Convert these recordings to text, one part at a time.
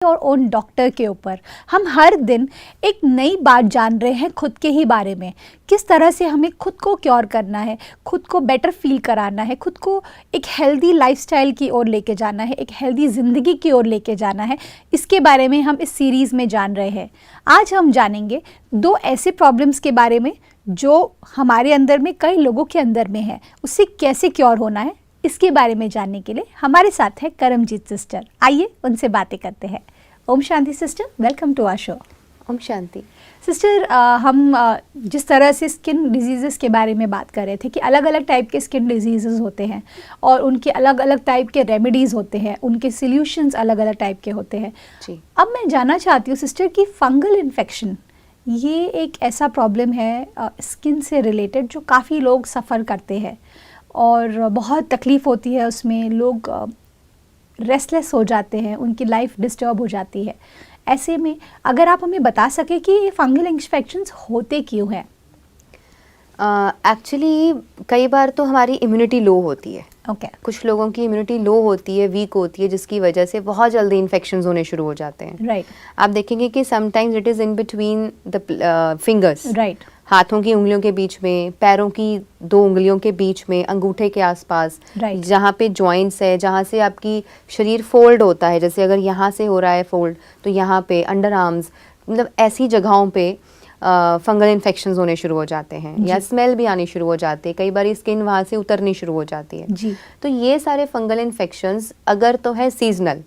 और own doctor के ऊपर हम हर दिन एक नई बात जान रहे हैं खुद के ही बारे में। किस तरह से हमें खुद को क्योर करना है, खुद को बेटर फील कराना है, खुद को एक हेल्दी लाइफस्टाइल की ओर लेके जाना है, एक हेल्दी ज़िंदगी की ओर लेके जाना है। इसके बारे में हम इस सीरीज़ में जान रहे हैं। आज हम जानेंगे दो ऐसे प्रॉब्लम्स के बारे में जो हमारे अंदर में, कई लोगों के अंदर में है, उससे कैसे क्योर होना है। इसके बारे में जानने के लिए हमारे साथ है करमजीत सिस्टर। आइए उनसे बातें करते हैं। Om Shanti sister, welcome to our show. Om Shanti sister, हम जिस तरह से स्किन डिजीज़ेस के बारे में बात कर रहे थे कि अलग अलग टाइप के स्किन डिजीज़ेस होते हैं और उनके अलग अलग टाइप के रेमेडीज़ होते हैं, उनके सॉल्यूशंस अलग अलग टाइप के होते हैं जी। अब मैं जानना चाहती हूँ सिस्टर कि फंगल इन्फेक्शन ये एक ऐसा प्रॉब्लम है स्किन से रिलेटेड जो काफ़ी लोग सफ़र करते हैं और बहुत तकलीफ़ होती है उसमें। लोग रेस्टलेस हो जाते हैं, उनकी लाइफ डिस्टर्ब हो जाती है। ऐसे में अगर आप हमें बता सके कि ये फंगल इन्फेक्शंस होते क्यों हैं। एक्चुअली कई बार तो हमारी इम्यूनिटी लो होती है। कुछ लोगों की इम्यूनिटी लो होती है, वीक होती है, जिसकी वजह से बहुत जल्दी इन्फेक्शंस होने शुरू हो जाते हैं। राइट। आप देखेंगे कि sometimes it is in between the fingers. Right. हाथों की उंगलियों के बीच में, पैरों की दो उंगलियों के बीच में, अंगूठे के आसपास, जहाँ पे जॉइंट्स है, जहाँ से आपकी शरीर फोल्ड होता है, जैसे अगर यहाँ से हो रहा है फोल्ड तो यहाँ पे अंडर आर्म्स, मतलब ऐसी जगहों पे फंगल इन्फेक्शंस होने शुरू हो जाते हैं या स्मेल भी आनी शुरू हो जाती है। कई बार स्किन वहाँ से उतरनी शुरू हो जाती है जी। तो ये सारे फंगल इन्फेक्शंस अगर तो है सीजनल,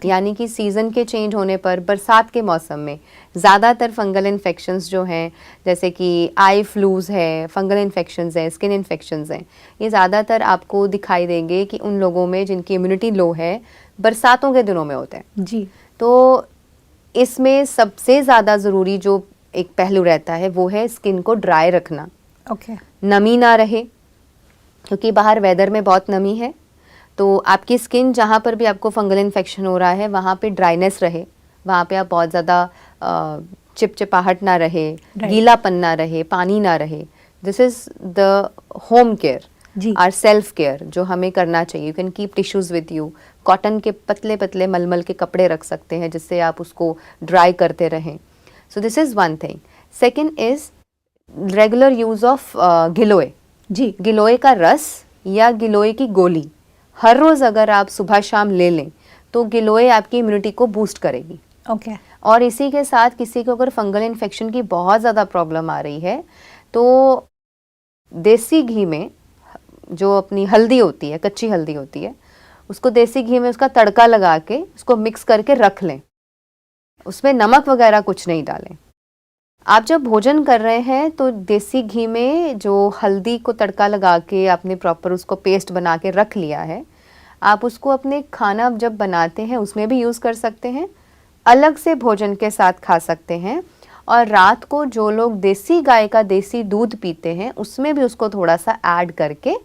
यानी कि सीज़न के चेंज होने पर बरसात के मौसम में ज़्यादातर फंगल इन्फेक्शंस जो हैं, जैसे कि आई फ्लूज़ है, फंगल इन्फेक्शंस हैं, स्किन इन्फेक्शंस हैं, ये ज़्यादातर आपको दिखाई देंगे कि उन लोगों में जिनकी इम्यूनिटी लो है बरसातों के दिनों में होते हैं। जी। तो इसमें सबसे ज़्यादा ज़रूरी जो एक पहलू रहता है वो है स्किन को ड्राई रखना। नमी ना रहे, क्योंकि बाहर वेदर में बहुत नमी है, तो आपकी स्किन जहाँ पर भी आपको फंगल इन्फेक्शन हो रहा है वहाँ पे ड्राइनेस रहे, वहाँ पे आप बहुत ज़्यादा चिपचिपाहट ना रहे, गीलापन ना रहे, पानी ना रहे। This is the home care, or self care जो हमें करना चाहिए। You can keep tissues with you. Cotton के पतले पतले मलमल के कपड़े रख सकते हैं जिससे आप उसको ड्राई करते रहें। So this is one thing. Second is regular use of giloy. जी। गिलोय का रस या गिलोय की गोली हर रोज़ अगर आप सुबह शाम ले लें तो गिलोय आपकी इम्यूनिटी को बूस्ट करेगी। और इसी के साथ किसी को अगर फंगल इन्फेक्शन की बहुत ज़्यादा प्रॉब्लम आ रही है तो देसी घी में जो अपनी हल्दी होती है, कच्ची हल्दी होती है, उसको देसी घी में उसका तड़का लगा के उसको मिक्स करके रख लें। उसमें नमक वगैरह कुछ नहीं डालें। आप जब भोजन कर रहे हैं तो देसी घी में जो हल्दी को तड़का लगा के आपने प्रॉपर उसको पेस्ट बना के रख लिया है, आप उसको अपने खाना जब बनाते हैं उसमें भी यूज़ कर सकते हैं, अलग से भोजन के साथ खा सकते हैं। और रात को जो लोग देसी गाय का देसी दूध पीते हैं उसमें भी उसको थोड़ा सा ऐड करके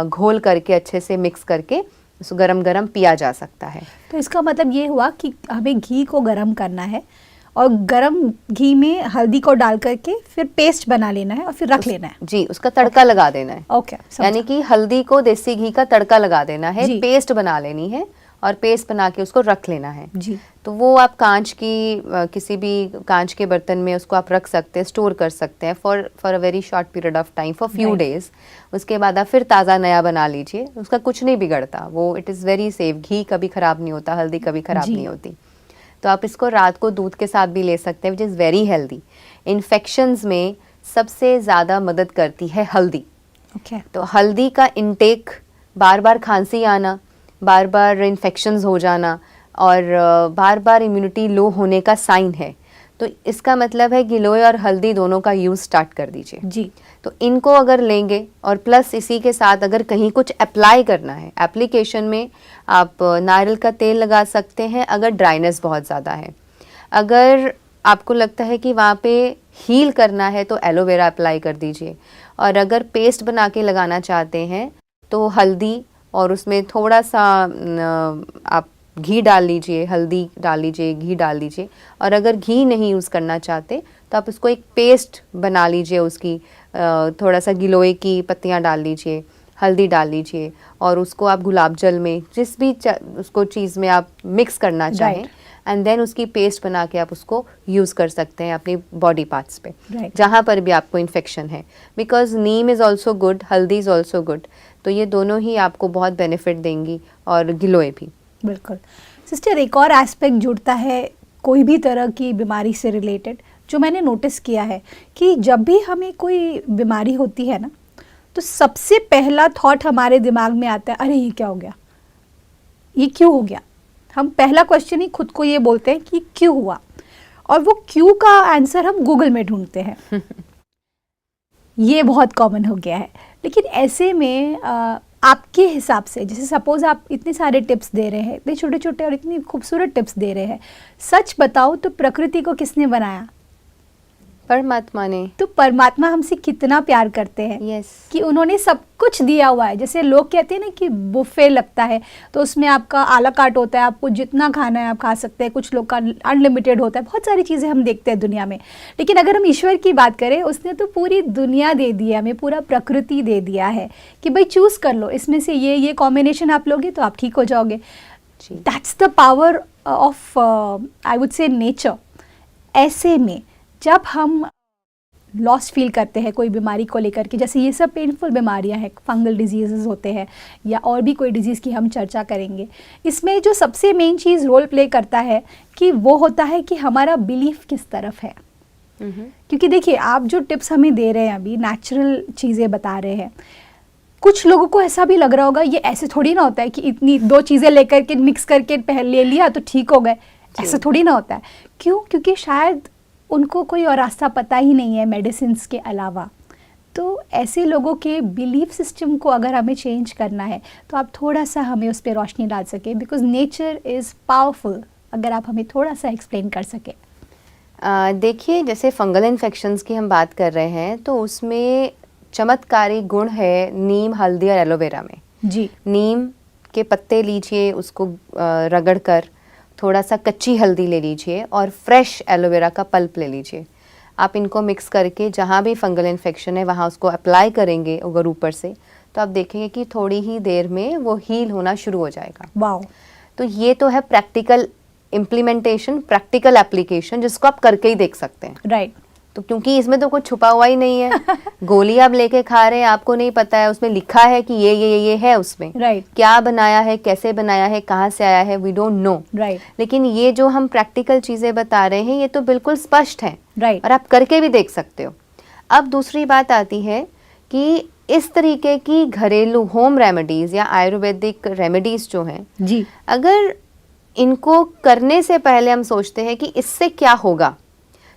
घोल करके अच्छे से मिक्स करके उसको गरम गरम पिया जा सकता है। तो इसका मतलब ये हुआ कि हमें घी को गरम करना है और गरम घी में हल्दी को डाल करके फिर पेस्ट बना लेना है और फिर रख लेना है। जी, उसका तड़का लगा देना है। यानी कि हल्दी को देसी घी का तड़का लगा देना है, पेस्ट बना लेनी है और पेस्ट बना के उसको रख लेना है। जी। तो वो आप कांच की किसी भी कांच के बर्तन में उसको आप रख सकते हैं, स्टोर कर सकते हैं for a very short period of time, for few days. उसके बाद आप फिर ताज़ा नया बना लीजिए, उसका कुछ नहीं बिगड़ता, वो इट इज़ वेरी सेफ। घी कभी ख़राब नहीं होता, हल्दी कभी ख़राब नहीं होती। तो आप इसको रात को दूध के साथ भी ले सकते हैं, which is very healthy. Infections में सबसे ज़्यादा मदद करती है हल्दी। तो हल्दी का इंटेक, बार बार खांसी आना, बार बार इन्फेक्शंस हो जाना और बार बार इम्यूनिटी लो होने का साइन है, तो इसका मतलब है गिलोय और हल्दी दोनों का यूज़ स्टार्ट कर दीजिए। जी। तो इनको अगर लेंगे और प्लस इसी के साथ अगर कहीं कुछ अप्लाई करना है, एप्लीकेशन में आप नारियल का तेल लगा सकते हैं अगर ड्राइनेस बहुत ज़्यादा है। अगर आपको लगता है कि वहाँ पे हील करना है तो एलोवेरा अप्लाई कर दीजिए। और अगर पेस्ट बना के लगाना चाहते हैं तो हल्दी और उसमें थोड़ा सा आप घी डाल लीजिए, हल्दी डाल लीजिए, घी डाल लीजिए। और अगर घी नहीं यूज़ करना चाहते तो आप उसको एक पेस्ट बना लीजिए, उसकी थोड़ा सा गिलोय की पत्तियां डाल लीजिए, हल्दी डाल लीजिए और उसको आप गुलाब जल में जिस भी उसको चीज़ में आप मिक्स करना चाहें एंड देन उसकी पेस्ट बना के आप उसको यूज़ कर सकते हैं अपनी बॉडी पार्ट्स पे, Right. जहाँ पर भी आपको इन्फेक्शन है। Because Neem is also good, हल्दी इज़ ऑल्सो गुड, तो ये दोनों ही आपको बहुत बेनिफिट देंगी, और गिलोय भी। बिल्कुल। सिस्टर, एक और एस्पेक्ट जुड़ता है कोई भी तरह की बीमारी से रिलेटेड, जो मैंने नोटिस किया है कि जब भी हमें कोई बीमारी होती है ना, तो सबसे पहला थॉट हमारे दिमाग में आता है, अरे ये क्या हो गया, ये क्यों हो गया। हम पहला क्वेश्चन ही खुद को ये बोलते हैं कि क्यों हुआ, और वो क्यों का आंसर हम गूगल में ढूंढते हैं। ये बहुत कॉमन हो गया है। लेकिन ऐसे में आपके हिसाब से, जैसे सपोज आप इतने सारे टिप्स दे रहे हैं, इतने छोटे छोटे और इतनी खूबसूरत टिप्स दे रहे हैं, सच बताओ तो प्रकृति को किसने बनाया? परमात्मा ने। तो परमात्मा हमसे कितना प्यार करते हैं यस। कि उन्होंने सब कुछ दिया हुआ है। जैसे लोग कहते हैं ना कि बुफे लगता है, तो उसमें आपका आला कार्ट होता है, आपको जितना खाना है आप खा सकते हैं, कुछ लोग का अनलिमिटेड होता है, बहुत सारी चीज़ें हम देखते हैं दुनिया में। लेकिन अगर हम ईश्वर की बात करें, उसने तो पूरी दुनिया दे दी है हमें, पूरा प्रकृति दे दिया है कि भाई चूज़ कर लो, इसमें से ये कॉम्बिनेशन आप लोगे तो आप ठीक हो जाओगे। That's the power of I would say nature. ऐसे में जब हम लॉस फील करते हैं कोई बीमारी को लेकर के, जैसे ये सब पेनफुल बीमारियां हैं, फंगल डिजीज़ होते हैं या और भी कोई डिजीज़ की हम चर्चा करेंगे, इसमें जो सबसे मेन चीज़ रोल प्ले करता है कि वो होता है कि हमारा बिलीफ किस तरफ है। क्योंकि देखिए, आप जो टिप्स हमें दे रहे हैं अभी, नेचुरल चीज़ें बता रहे हैं, कुछ लोगों को ऐसा भी लग रहा होगा ये ऐसे थोड़ी ना होता है कि इतनी दो चीज़ें लेकर के मिक्स करके पहले ले लिया तो ठीक हो गए, ऐसा थोड़ी ना होता है। क्यों? क्योंकि शायद उनको कोई और रास्ता पता ही नहीं है मेडिसिन्स के अलावा। तो ऐसे लोगों के बिलीफ सिस्टम को अगर हमें चेंज करना है तो आप थोड़ा सा हमें उस पर रोशनी डाल सके, बिकॉज नेचर इज़ पावरफुल। अगर आप हमें थोड़ा सा एक्सप्लेन कर सके। देखिए, जैसे फंगल इन्फेक्शंस की हम बात कर रहे हैं, तो उसमें चमत्कारी गुण है नीम, हल्दी और एलोवेरा में। जी। नीम के पत्ते लीजिए, उसको रगड़ कर, थोड़ा सा कच्ची हल्दी ले लीजिए और फ्रेश एलोवेरा का पल्प ले लीजिए। आप इनको मिक्स करके जहाँ भी फंगल इन्फेक्शन है वहाँ उसको अप्लाई करेंगे अगर ऊपर से, तो आप देखेंगे कि थोड़ी ही देर में वो हील होना शुरू हो जाएगा। वाओ। तो ये तो है प्रैक्टिकल इम्प्लीमेंटेशन, प्रैक्टिकल एप्लीकेशन, जिसको आप करके ही देख सकते हैं। राइट। तो क्योंकि इसमें तो कुछ छुपा हुआ ही नहीं है। गोली आप लेके खा रहे हैं, आपको नहीं पता है उसमें लिखा है कि ये है उसमें। राइट। क्या बनाया है, कैसे बनाया है, कहाँ से आया है, वी डोंट नो। राइट। लेकिन ये जो हम प्रैक्टिकल चीजें बता रहे हैं ये तो बिल्कुल स्पष्ट है। राइट। और आप करके भी देख सकते हो। अब दूसरी बात आती है कि इस तरीके की घरेलू होम रेमेडीज या आयुर्वेदिक रेमेडीज जो हैं, जी, अगर इनको करने से पहले हम सोचते हैं कि इससे क्या होगा,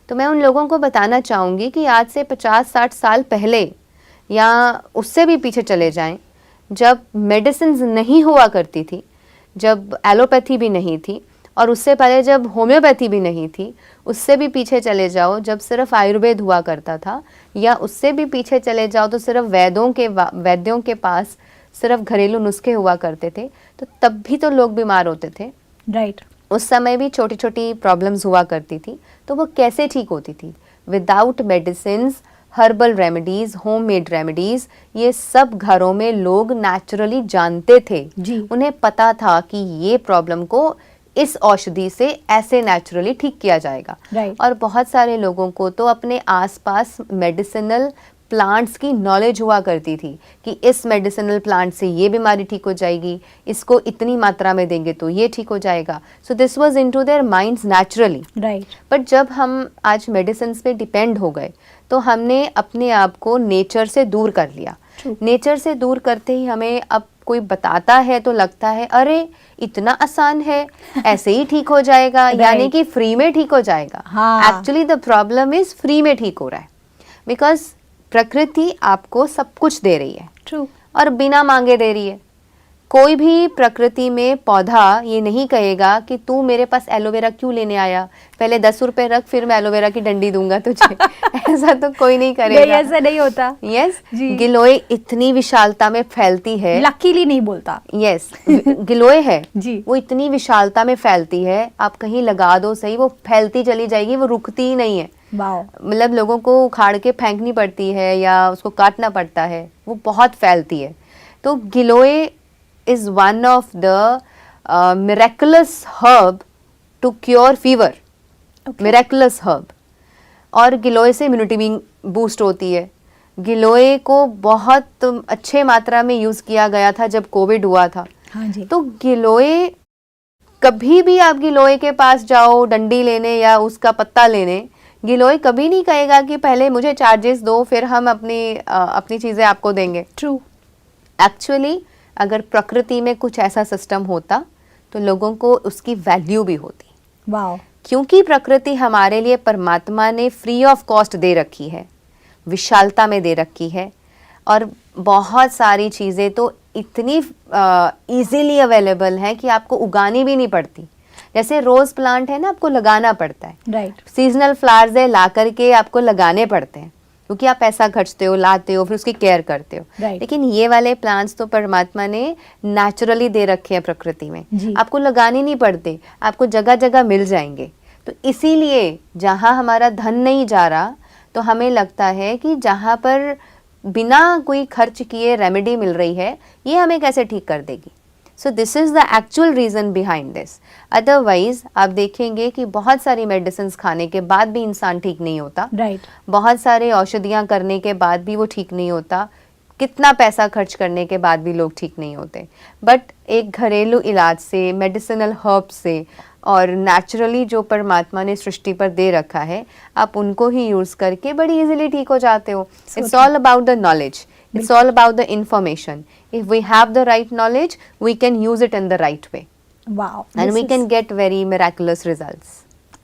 तो मैं उन लोगों को बताना चाहूँगी कि आज से 50-60 साल पहले या उससे भी पीछे चले जाएं, जब मेडिसिन्स नहीं हुआ करती थी, जब एलोपैथी भी नहीं थी, और उससे पहले जब होम्योपैथी भी नहीं थी, उससे भी पीछे चले जाओ जब सिर्फ आयुर्वेद हुआ करता था, या उससे भी पीछे चले जाओ तो सिर्फ वैद्यों के पास सिर्फ घरेलू नुस्खे हुआ करते थे, तो तब भी तो लोग बीमार होते थे। राइट। उस समय भी छोटी छोटी प्रॉब्लम्स हुआ करती थी, तो वो कैसे ठीक होती थी? Without medicines, herbal remedies, homemade remedies, ये सब घरों में लोग नेचुरली जानते थे। जी। उन्हें पता था कि ये प्रॉब्लम को इस औषधि से ऐसे नेचुरली ठीक किया जाएगा। Right. और बहुत सारे लोगों को तो अपने आसपास मेडिसिनल प्लांट्स की नॉलेज हुआ करती थी कि इस मेडिसिनल प्लांट से ये बीमारी ठीक हो जाएगी, इसको इतनी मात्रा में देंगे तो ये ठीक हो जाएगा। So this was into their minds naturally. Right. But जब हम आज मेडिसिन पे डिपेंड हो गए, तो हमने अपने आप को नेचर से दूर कर लिया। नेचर से दूर करते ही हमें अब कोई बताता है तो लगता है अरे इतना आसान है, ऐसे ही ठीक हो जाएगा, यानी कि फ्री में ठीक हो जाएगा। Actually the problem is free में ठीक हो रहा है, बिकॉज प्रकृति आपको सब कुछ दे रही है। ट्रू। और बिना मांगे दे रही है। कोई भी प्रकृति में पौधा ये नहीं कहेगा कि तू मेरे पास एलोवेरा क्यों लेने आया, पहले 10 रुपए रख फिर मैं एलोवेरा की डंडी दूंगा तुझे। ऐसा तो कोई नहीं करेगा। नहीं, ऐसा नहीं होता। यस। जी। गिलोय इतनी विशालता में फैलती है। लकीली नहीं बोलता। यस। गिलोय है जी। वो इतनी विशालता में फैलती है, आप कहीं लगा दो सही, वो फैलती चली जाएगी, वो रुकती ही नहीं है। वाओ। मतलब लोगों को उखाड़ के फेंकनी पड़ती है या उसको काटना पड़ता है, वो बहुत फैलती है। तो giloy is one of the miraculous herb to cure fever, miraculous herb. और गिलोय से इम्यूनिटी भी बूस्ट होती है। गिलोय को बहुत अच्छे मात्रा में यूज़ किया गया था जब कोविड हुआ था। हाँ जी। तो गिलोय, कभी भी आप गिलोय के पास जाओ डंडी लेने या उसका पत्ता लेने, गिलोय कभी नहीं कहेगा कि पहले मुझे चार्जेस दो फिर हम अपनी चीज़ें आपको देंगे। ट्रू। एक्चुअली अगर प्रकृति में कुछ ऐसा सिस्टम होता तो लोगों को उसकी वैल्यू भी होती। वाओ। क्योंकि प्रकृति हमारे लिए परमात्मा ने फ्री ऑफ कॉस्ट दे रखी है, विशालता में दे रखी है, और बहुत सारी चीज़ें तो इतनी इजीली अवेलेबल हैं कि आपको उगानी भी नहीं पड़ती। जैसे रोज़ प्लांट है ना, आपको लगाना पड़ता है। राइट। सीजनल फ्लावर्स है, ला करके आपको लगाने पड़ते हैं क्योंकि आप पैसा खर्चते हो, लाते हो, फिर उसकी केयर करते हो। Right. लेकिन ये वाले प्लांट्स तो परमात्मा ने नेचुरली दे रखे हैं प्रकृति में, आपको लगाने नहीं पड़ते, आपको जगह जगह मिल जाएंगे। तो इसीलिए जहाँ हमारा धन नहीं जा रहा, तो हमें लगता है कि जहाँ पर बिना कोई खर्च किए रेमेडी मिल रही है, ये हमें कैसे ठीक कर देगी। सो this is the actual reason behind this. Otherwise आप देखेंगे कि बहुत सारी मेडिसिन खाने के बाद भी इंसान ठीक नहीं होता। राइट। बहुत सारे औषधियाँ करने के बाद भी वो ठीक नहीं होता, कितना पैसा खर्च करने के बाद भी लोग ठीक नहीं होते। बट एक घरेलू इलाज से, मेडिसिनल हर्ब से और नेचुरली जो परमात्मा ने सृष्टि पर दे रखा है, आप उनको ही यूज़ करके बड़ी इजीली ठीक हो जाते हो। It's all about the knowledge, it's all about the information. If we have the right knowledge, we can use it in the right way. Wow. And we can get very miraculous results.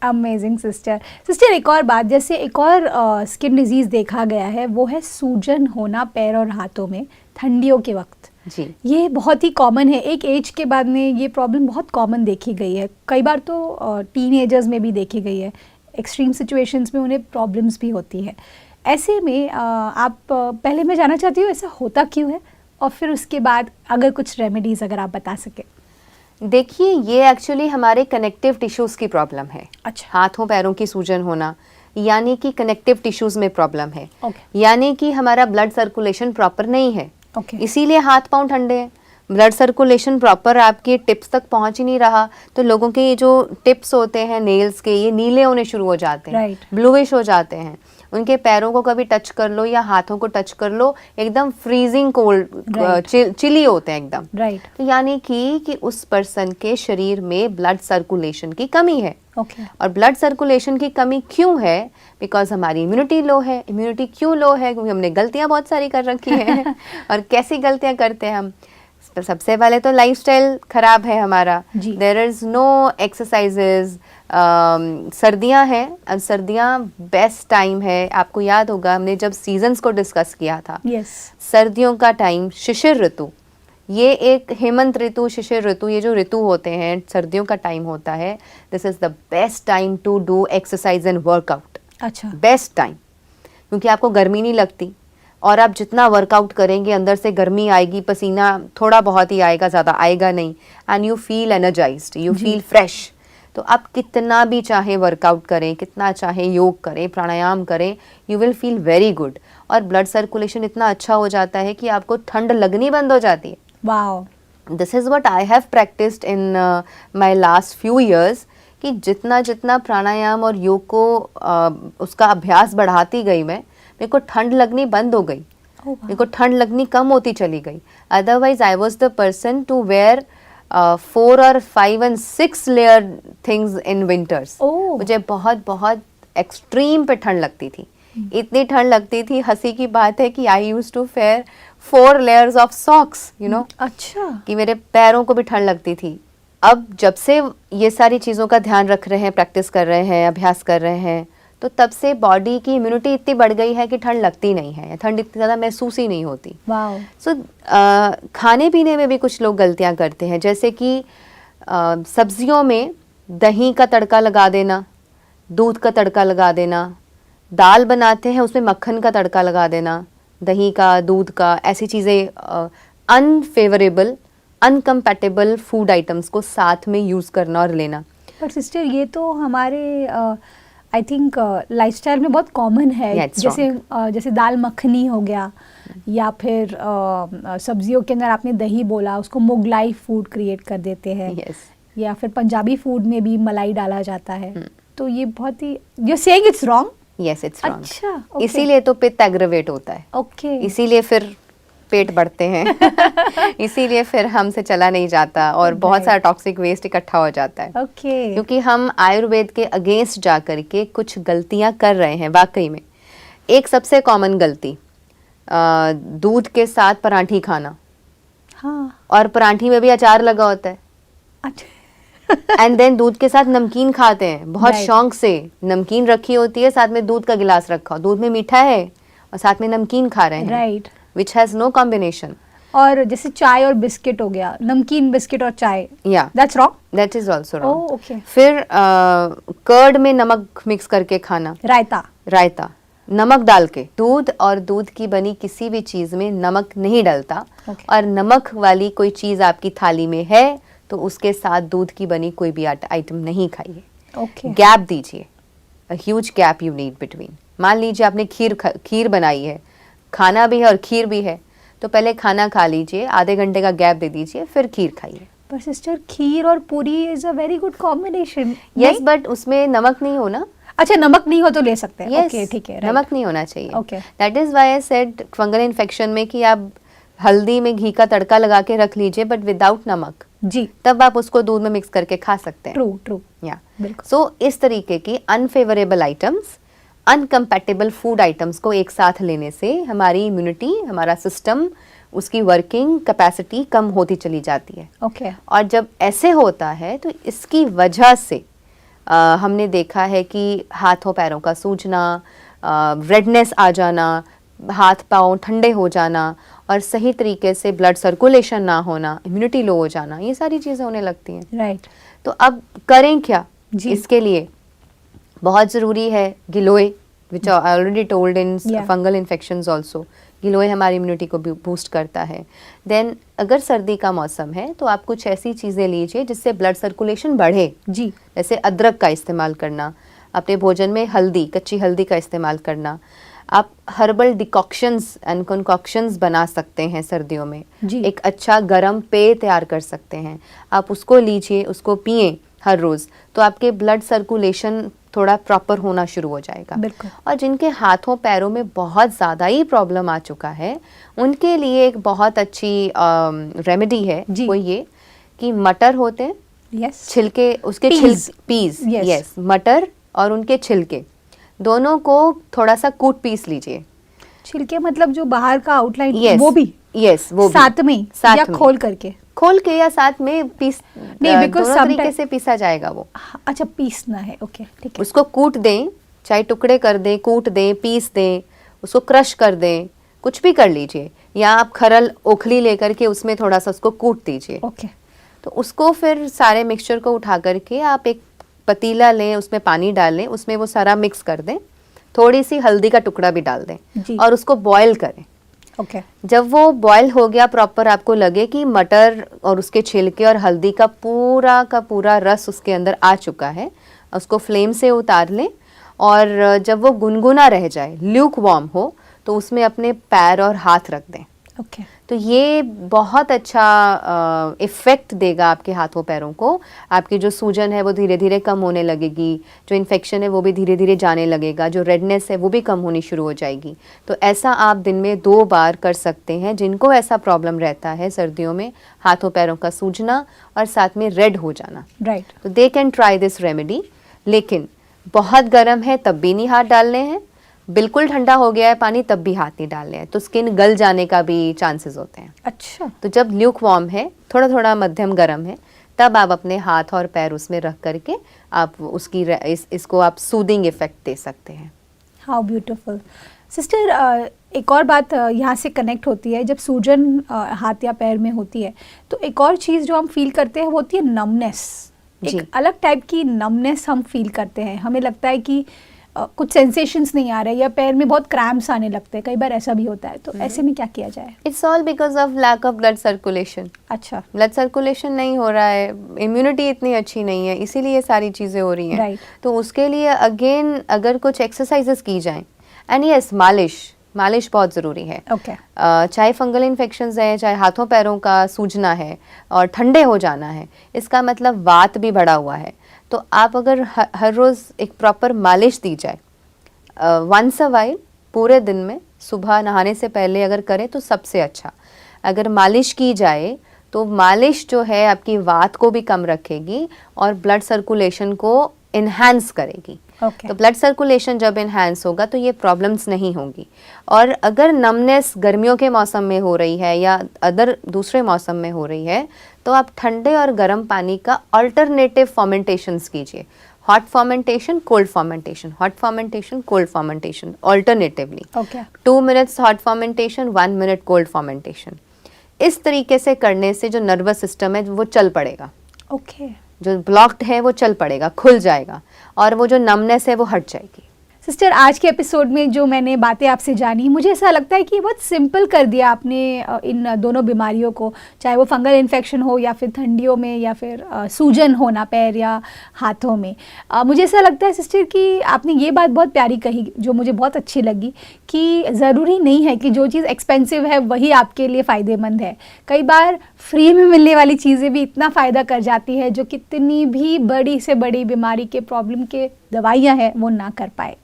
Amazing sister. Sister एक और बात, जैसे एक और skin disease देखा गया है, वो है सूजन होना पैर और हाथों में ठंडियों के वक्त। जी। ये बहुत ही कॉमन है, एक एज के बाद में ये प्रॉब्लम बहुत कॉमन देखी गई है। कई बार तो टीनेजर्स में भी देखी गई है। एक्सट्रीम सिचुएशंस में उन्हें प्रॉब्लम्स भी होती है। ऐसे में आप पहले मैं जानना चाहती हूँ ऐसा होता क्यों है, और फिर उसके बाद अगर कुछ रेमेडीज़ अगर आप बता सकें। देखिए, ये एक्चुअली हमारे कनेक्टिव टिश्यूज़ की प्रॉब्लम है। अच्छा। हाथों पैरों की सूजन होना यानी कि कनेक्टिव टिश्यूज़ में प्रॉब्लम है। Okay. यानी कि हमारा ब्लड सर्कुलेशन प्रॉपर नहीं है। Okay. इसीलिए हाथ पांव ठंडे हैं। ब्लड सर्कुलेशन प्रॉपर आपके टिप्स तक पहुंच ही नहीं रहा, तो लोगों के ये जो टिप्स होते हैं नेल्स के, ये नीले होने शुरू हो जाते हैं। Right. ब्लूइश हो जाते हैं। उनके पैरों को कभी टच कर लो या हाथों को टच कर लो, एकदम फ्रीजिंग कोल्ड, चिली होते हैं एकदम। राइट। तो यानी कि उस पर्सन के शरीर में ब्लड सर्कुलेशन की कमी है। Okay. और ब्लड सर्कुलेशन की कमी क्यों है? बिकॉज हमारी इम्यूनिटी लो है। इम्यूनिटी क्यों लो है? क्योंकि हमने गलतियां बहुत सारी कर रखी हैं। और कैसी गलतियां करते हैं हम? सबसे पहले तो लाइफस्टाइल खराब है हमारा। There is no exercises. सर्दियां हैं, अब सर्दियां बेस्ट टाइम है। आपको याद होगा हमने जब सीजन्स को डिस्कस किया था। Yes. सर्दियों का टाइम, शिशिर ऋतु, ये एक हेमंत ऋतु, शिशिर ऋतु, ये जो ऋतु होते हैं, सर्दियों का टाइम होता है। This is the best time to do exercise and workout. अच्छा। बेस्ट टाइम, क्योंकि आपको गर्मी नहीं लगती, और आप जितना वर्कआउट करेंगे अंदर से गर्मी आएगी, पसीना थोड़ा बहुत ही आएगा, ज़्यादा आएगा नहीं, and you feel energised, you feel fresh. तो आप कितना भी चाहे वर्कआउट करें, कितना चाहे योग करें, प्राणायाम करें, you will feel very good. और ब्लड सर्कुलेशन इतना अच्छा हो जाता है कि आपको ठंड लगनी बंद हो जाती है। Wow. This is what I have practised in my last few years, कि जितना जितना प्राणायाम और योग को उसका अभ्यास बढ़ाती गई मैं, मेरे को ठंड लगनी बंद हो गई। मेरे को ठंड लगनी कम होती चली गई। Otherwise I was the person to wear 4 और 5 and 6 layer things in winters. मुझे बहुत बहुत एक्सट्रीम पे ठंड लगती थी। इतनी ठंड लगती थी, हंसी की बात है कि I use to fair 4 layers of socks, you know. अच्छा। कि मेरे पैरों को भी ठंड लगती थी। अब जब से ये सारी चीज़ों का ध्यान रख रहे हैं, प्रैक्टिस कर रहे हैं, अभ्यास कर रहे हैं, तो तब से बॉडी की इम्यूनिटी इतनी बढ़ गई है कि ठंड लगती नहीं है, ठंड इतनी ज़्यादा महसूस ही नहीं होती। वाओ। सो खाने पीने में भी कुछ लोग गलतियां करते हैं, जैसे कि सब्जियों में दही का तड़का लगा देना, दूध का तड़का लगा देना, दाल बनाते हैं उसमें मक्खन का तड़का लगा देना, दही का, दूध का, ऐसी चीज़ें अनफेवरेबल, अनकम्पैटिबल फूड आइटम्स को साथ में यूज़ करना और लेना। पर सिस्टर ये तो हमारे आई थिंक लाइफस्टाइल में बहुत कॉमन है। जैसे दाल मखनी हो गया, या फिर सब्जियों के अंदर आपने दही बोला, उसको मुगलाई फूड क्रिएट कर देते हैं। yes. या फिर पंजाबी फूड में भी मलाई डाला जाता है, तो ये बहुत ही, you saying it's wrong? Yes, it's wrong. अच्छा, okay. इसीलिए तो पित्त एग्रेवेट होता है। ओके। इसीलिए फिर पेट बढ़ते हैं इसीलिए फिर हमसे चला नहीं जाता और बहुत सारा टॉक्सिक वेस्ट इकट्ठा हो जाता है। ओके। क्योंकि हम आयुर्वेद के अगेंस्ट जा करके कुछ गलतियां कर रहे हैं वाकई में। एक सबसे कॉमन गलती, दूध के साथ पराठी खाना। हाँ। और पराठी में भी अचार लगा होता है। अच्छा। एंड देन दूध के साथ नमकीन खाते हैं बहुत शौक से। नमकीन रखी होती है, साथ में दूध का गिलास रखा हो, दूध में मीठा है और साथ में नमकीन खा रहे हैं। Right. Which has no combination. और जैसे चाय और बिस्किट हो गया, नमकीन बिस्किट और चाय, या that's wrong. That is also wrong. Okay. फिर कर्ड में नमक मिक्स करके खाना। रायता नमक डाल के। दूध और दूध की बनी किसी भी चीज में नमक नहीं डलता। और नमक वाली कोई चीज आपकी थाली में है तो उसके साथ दूध की बनी कोई भी आइटम नहीं खाइए। गैप दीजिए, a huge gap you need between. मान लीजिए आपने खीर बनाई है, खाना भी है और खीर भी है, तो पहले खाना खा लीजिए, आधे घंटे का गैप दे दीजिए, फिर खीर खाइए। पर सिस्टर, खीर और पूरी is a very good combination. Yes, but उसमें नमक नहीं हो ना। अच्छा, नमक नहीं हो तो ले सकते हैं। yes, ओके, ठीक है। नमक नहीं होना चाहिए। Okay. That is why I said fungal infection में कि आप हल्दी में घी का तड़का लगा के रख लीजिए बट विदाउट नमक। जी। तब आप उसको दूध में मिक्स करके खा सकते हैं। ट्रू। या बिल्कुल। सो इस तरीके की अनफेवरेबल आइटम्स, अनकम्पैटिबल फूड आइटम्स को एक साथ लेने से हमारी इम्यूनिटी, हमारा सिस्टम, उसकी वर्किंग कैपेसिटी कम होती चली जाती है। ओके। और जब ऐसे होता है तो इसकी वजह से हमने देखा है कि हाथों पैरों का सूजना, रेडनेस आ जाना, हाथ पाँव ठंडे हो जाना और सही तरीके से ब्लड सर्कुलेशन ना होना, इम्यूनिटी लो हो जाना, ये सारी चीज़ें होने लगती हैं। राइट। तो अब करें क्या जी। इसके लिए? बहुत ज़रूरी है गिलोय, which I already told in fungal infections also. गिलोय हमारी इम्यूनिटी को बूस्ट करता है। देन अगर सर्दी का मौसम है तो आप कुछ ऐसी चीज़ें लीजिए जिससे ब्लड सर्कुलेशन बढ़े। जी। जैसे अदरक का इस्तेमाल करना, अपने भोजन में हल्दी, कच्ची हल्दी का इस्तेमाल करना। आप हर्बल डिकॉक्शंस एंड कंकॉक्शंस बना सकते हैं सर्दियों में। जी। एक अच्छा गर्म पेय तैयार कर सकते हैं, आप उसको लीजिए, उसको पिएं हर रोज़, तो आपके ब्लड सर्कुलेशन थोड़ा प्रॉपर होना शुरू हो जाएगा। बिल्कुल। और जिनके हाथों पैरों में बहुत ज़्यादा ही प्रॉब्लम आ चुका है उनके लिए एक बहुत अच्छी रेमेडी है वो ये कि मटर होते हैं, यस, छिलके उसके, पीस, यस, मटर और उनके छिलके दोनों को थोड़ा सा कूट पीस लीजिए। छिलके मतलब जो बाहर का आउटलाइन, yes, वो भी? यस, वो साथ में या खोल के या साथ में पीस, नहीं, बिकॉज़ दोनों तरीके से पीसा जाएगा वो। अच्छा, पीसना है। ओके, ठीक है। उसको कूट दें, चाहे टुकड़े कर दें, कूट दें, पीस दें, उसको क्रश कर दें, कुछ भी कर लीजिए, या आप खरल ओखली लेकर के उसमें थोड़ा सा उसको कूट दीजिए। ओके। तो उसको फिर सारे मिक्सचर को उठा करके आप एक पतीला लें, उसमें पानी डालें, उसमें वो सारा मिक्स कर दें, थोड़ी सी हल्दी का टुकड़ा भी डाल दें और उसको बॉयल करें। ओके। जब वो बॉयल हो गया प्रॉपर, आपको लगे कि मटर और उसके छिलके और हल्दी का पूरा रस उसके अंदर आ चुका है, उसको फ्लेम से उतार लें और जब वो गुनगुना रह जाए, ल्यूक वार्म हो, तो उसमें अपने पैर और हाथ रख दें। ओके। तो ये बहुत अच्छा इफ़ेक्ट देगा आपके हाथों पैरों को। आपकी जो सूजन है वो धीरे धीरे कम होने लगेगी, जो इन्फेक्शन है वो भी धीरे धीरे जाने लगेगा, जो रेडनेस है वो भी कम होनी शुरू हो जाएगी। तो ऐसा आप दिन में 2 बार कर सकते हैं जिनको ऐसा प्रॉब्लम रहता है सर्दियों में, हाथों पैरों का सूजना और साथ में रेड हो जाना। राइट। तो they can try this remedy. लेकिन बहुत गर्म है तब भी नहीं हाथ डालने हैं, बिल्कुल ठंडा हो गया है पानी तब भी हाथ नहीं डालने हैं, तो स्किन गल जाने का भी चांसेस होते हैं। अच्छा। तो जब ल्यूक वार्म है, थोड़ा थोड़ा मध्यम गर्म है, तब आप अपने हाथ और पैर उसमें रख करके आप उसकी इसको आप सूदिंग इफेक्ट दे सकते हैं। How beautiful. सिस्टर, एक और बात यहाँ से कनेक्ट होती है, जब सूजन हाथ या पैर में होती है तो एक और चीज़ जो हम फील करते हैं वो होती है नमनेस। एक अलग टाइप की नमनेस हम फील करते हैं, हमें लगता है कि कुछ सेंसेशंस नहीं आ रहे या पैर में बहुत क्रैम्प्स आने लगते हैं, कई बार ऐसा भी होता है। तो ऐसे में क्या किया जाए? It's all because of lack of blood circulation. अच्छा, ब्लड सर्कुलेशन नहीं हो रहा है, इम्यूनिटी इतनी अच्छी नहीं है, इसीलिए ये सारी चीज़ें हो रही हैं। तो उसके लिए अगेन अगर कुछ एक्सरसाइजेस की जाएं, एंड यस, मालिश बहुत ज़रूरी है। ओके। चाहे फंगल इन्फेक्शंस है, चाहे हाथों पैरों का सूजना है और ठंडे हो जाना है, इसका मतलब वात भी बढ़ा हुआ है। तो आप अगर हर रोज़ एक प्रॉपर मालिश दी जाए, वंस अ वाइल, पूरे दिन में सुबह नहाने से पहले अगर करें तो सबसे अच्छा। अगर मालिश की जाए तो मालिश जो है आपकी वात को भी कम रखेगी और ब्लड सर्कुलेशन को इन्हांस करेगी। Okay. तो ब्लड सर्कुलेशन जब इन्हांस होगा तो ये प्रॉब्लम्स नहीं होंगी। और अगर नमनेस गर्मियों के मौसम में हो रही है या अदर दूसरे मौसम में हो रही है तो आप ठंडे और गर्म पानी का अल्टरनेटिव फॉर्मेंटेशंस कीजिए। Hot fermentation, cold fermentation, hot fermentation, cold fermentation, alternatively. Okay. 2 minutes hot fermentation, 1 minute cold fermentation. इस तरीके से करने से जो नर्वस सिस्टम है वो चल पड़ेगा। ओके। जो ब्लॉक्ड है वो चल पड़ेगा, खुल जाएगा और वो जो नमनेस है वो हट जाएगी। सिस्टर, आज के एपिसोड में जो मैंने बातें आपसे जानी, मुझे ऐसा लगता है कि बहुत सिंपल कर दिया आपने इन दोनों बीमारियों को, चाहे वो फंगल इन्फेक्शन हो या फिर ठंडियों में या फिर सूजन होना पैर या हाथों में। मुझे ऐसा लगता है सिस्टर कि आपने ये बात बहुत प्यारी कही जो मुझे बहुत अच्छी लगी कि ज़रूरी नहीं है कि जो चीज़ एक्सपेंसिव है वही आपके लिए फ़ायदेमंद है। कई बार फ्री में मिलने वाली चीज़ें भी इतना फ़ायदा कर जाती है जो कितनी भी बड़ी से बड़ी बीमारी के प्रॉब्लम के दवाइयाँ हैं वो ना कर पाए।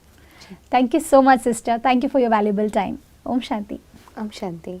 Thank you so much, sister. Thank you for your valuable time. Om Shanti. Om Shanti.